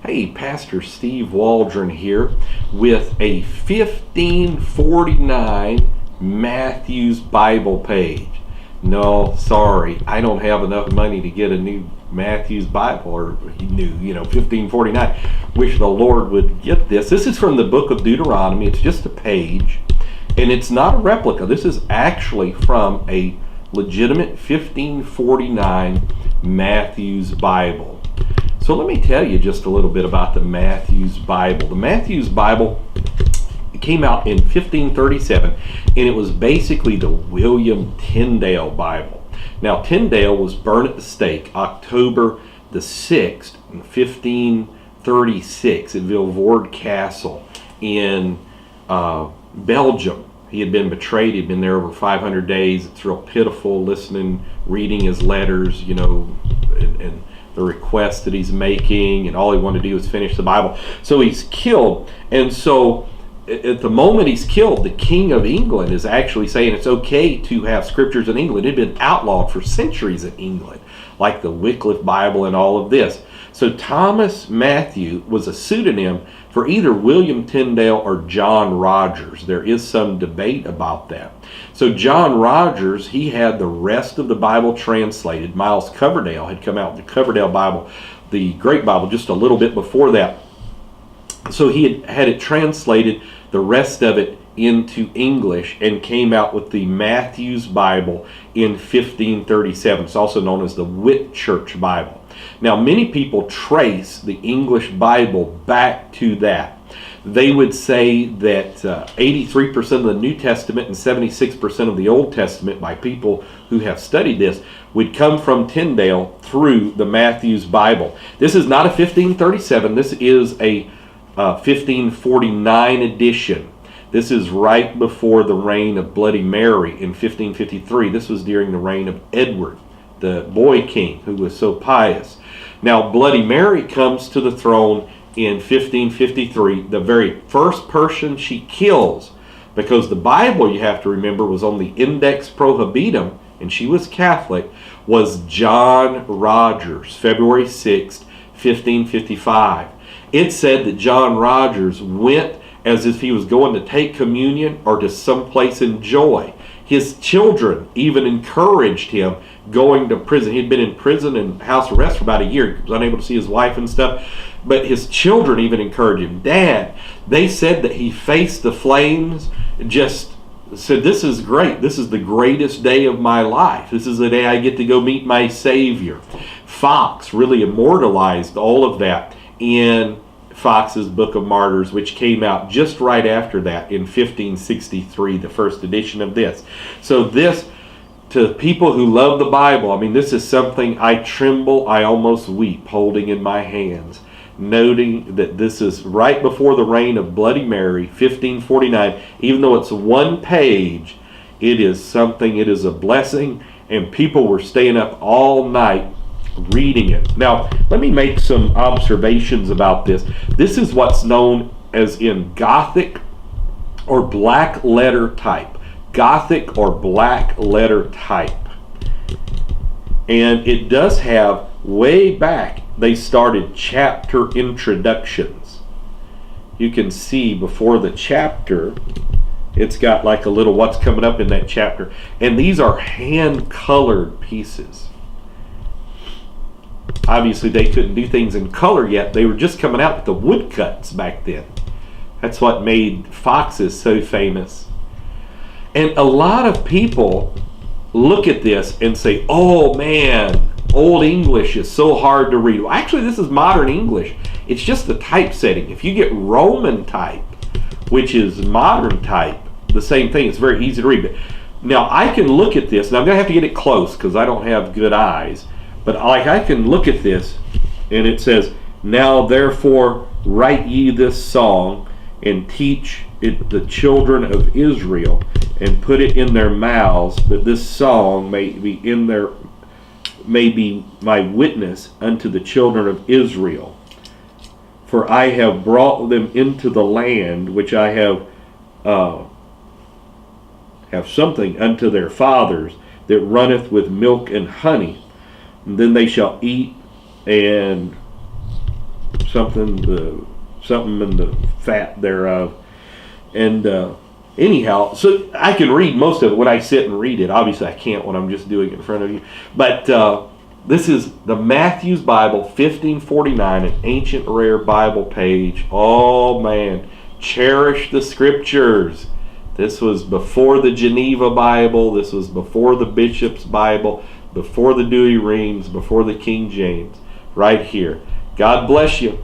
Hey, Pastor Steve Waldron here with a 1549 Matthew's Bible page. No, sorry, I don't have enough money to get a new Matthew's Bible, or new, 1549. Wish the Lord would get this. This is from the book of Deuteronomy. It's just a page, and it's not a replica. This is actually from a legitimate 1549 Matthew's Bible. So let me tell you just a little bit about the Matthew's Bible. The Matthew's Bible came out in 1537, and it was basically the William Tyndale Bible. Now, Tyndale was burned at the stake October the 6th, 1536 at Vilvoorde Castle in Belgium. He had been betrayed. He'd been there over 500 days. It's real pitiful reading his letters, and the requests that he's making, and all he wanted to do was finish the Bible. So he's killed, and so at the moment he's killed, the King of England is actually saying it's okay to have scriptures in England. It had been outlawed for centuries in England, like the Wycliffe Bible and all of this. So Thomas Matthew was a pseudonym for either William Tyndale or John Rogers. There is some debate about that. So John Rogers, he had the rest of the Bible translated. Miles Coverdale had come out with the Coverdale Bible, the Great Bible, just a little bit before that. So he had it translated, the rest of it into English, and came out with the Matthew's Bible in 1537. It's also known as the Whitchurch Bible. Now, many people trace the English Bible back to that. They would say that 83% of the New Testament and 76% of the Old Testament, by people who have studied this, would come from Tyndale through the Matthew's Bible. This is not a 1537. This is a 1549 edition. This is right before the reign of Bloody Mary in 1553. This was during the reign of Edward, the boy king, who was so pious. Now, Bloody Mary comes to the throne in 1553. The very first person she kills, because the Bible, you have to remember, was on the Index Prohibitum, and she was Catholic, was John Rogers, February 6th, 1555. It said that John Rogers went as if he was going to take communion or to someplace in joy. His children even encouraged him going to prison. He'd been in prison and house arrest for about a year. He was unable to see his wife and stuff. But his children even encouraged him. Dad, they said that he faced the flames, just said, "This is great. This is the greatest day of my life. This is the day I get to go meet my Savior." Fox really immortalized all of that in Fox's Book of Martyrs, which came out just right after that in 1563, the first edition of this. So this, to people who love the Bible, this is something I tremble, I almost weep, holding in my hands, noting that this is right before the reign of Bloody Mary, 1549. Even though it's one page, it is something, it is a blessing, and people were staying up all night reading it. Now, let me make some observations about this. This is what's known as in Gothic or black letter type. Gothic or black letter type. And it does have, way back, they started chapter introductions. You can see before the chapter, it's got like a little what's coming up in that chapter. And these are hand-colored pieces. Obviously, they couldn't do things in color yet. They were just coming out with the woodcuts back then. That's what made Fox's so famous. And a lot of people look at this and say, "Oh man, Old English is so hard to read." Well, actually, this is modern English. It's just the typesetting. If you get Roman type, which is modern type, the same thing. It's very easy to read. But now, I can look at this, and I'm going to have to get it close because I don't have good eyes. But I can look at this, and it says, "Now therefore write ye this song, and teach it the children of Israel, and put it in their mouths, that this song may be my witness unto the children of Israel. For I have brought them into the land which I have something unto their fathers, that runneth with milk and honey. And then they shall eat and something, something in the fat thereof. And anyhow, so I can read most of it when I sit and read it. Obviously, I can't when I'm just doing it in front of you. But this is the Matthew's Bible, 1549, an ancient rare Bible page. Oh man, cherish the scriptures. This was before the Geneva Bible. This was before the Bishop's Bible, before the Douay-Rheims, before the King James. Right here. God bless you.